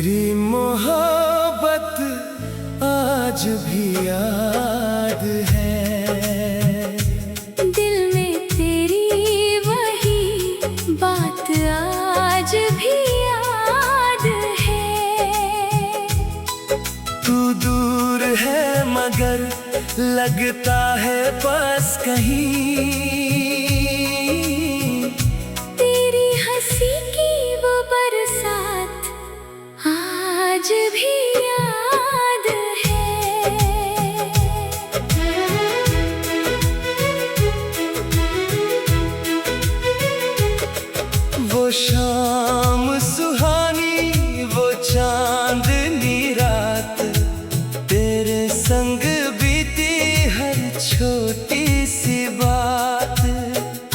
तेरी मोहब्बत आज भी याद है। दिल में तेरी वही बात आज भी याद है। तू दूर है मगर लगता है पास कहीं। तेरी हंसी की वो बरसात आज भी याद है। वो शाम सुहानी, वो चांदनी रात, तेरे संग बीती हर छोटी सी बात।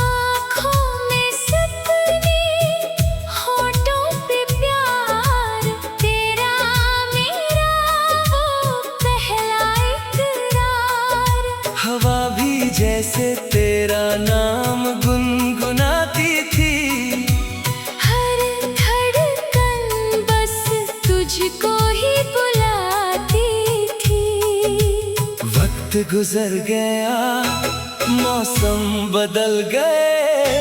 आँखों में सपने, होठों पे प्यार, तेरा मेरा वो पहला इकरार। हवा भी जैसे तेरा नाम गुनगुनाती थी। हर धड़कन बस तुझको ही बुलाती थी। वक्त गुजर गया, मौसम बदल गए,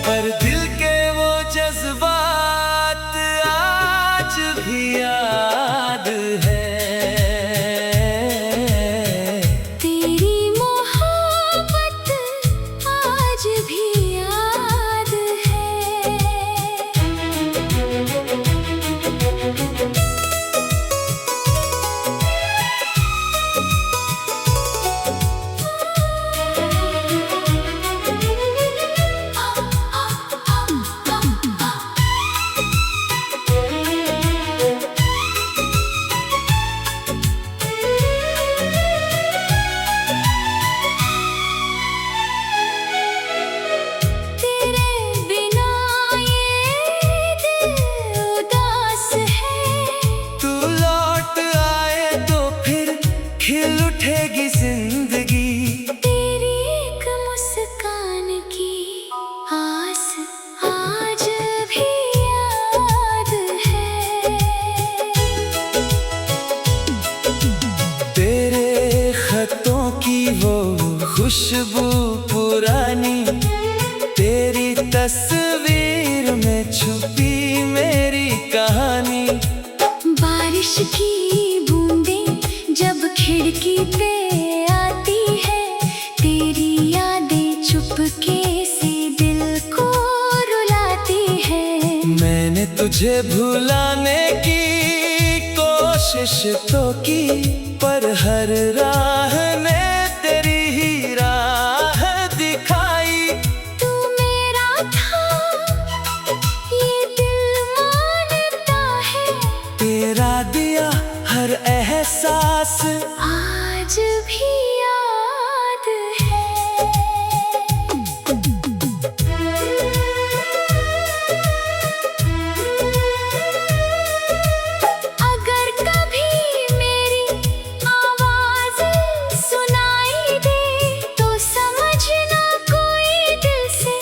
पर दिल के वो जज्बात आज भी याद है। तेरी मोहब्बत आज भी याद है। तेरे बिना ये दिल उदास है। तू लौट आए तो फिर खिल उठेगी जिंदगी। तेरी एक मुस्कान की आस आज भी याद है। तेरे खतों की वो खुशबू पुरानी, तेरी तस्वीर में छुपी मेरी कहानी। बारिश की बूंदें जब खिड़की पे आती है, तेरी यादें चुपके से दिल को रुलाती है। मैंने तुझे भुलाने की कोशिश तो की, पर हर राह ने तेरी ही राह दिखाई। तू मेरा था ये दिल मानता है। तेरा दिया हर एहसास आज भी याद है। अगर कभी मेरी आवाज सुनाई दे, तो समझना कोई दिल से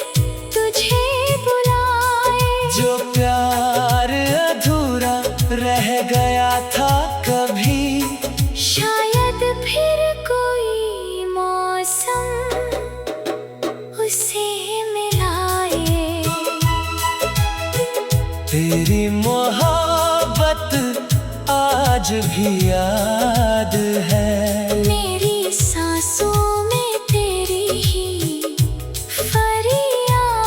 तुझे बुलाए। जो प्यार अधूरा रह गया था कभी, शायद फिर कोई मौसम उसे मिलाए। तेरी मोहब्बत आज भी याद है। मेरी सांसों में तेरी ही फरियाद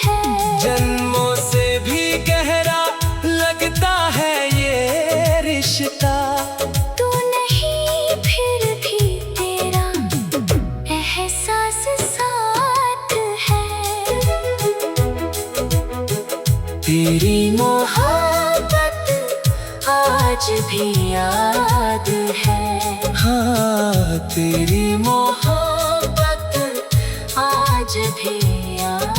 है। जन्मों से भी गहरा लगता है ये रिश्ता। तू नहीं फिर भी तेरा एहसास साथ है। तेरी मोहब्बत आज भी याद है। हाँ, तेरी मोहब्बत आज भी याद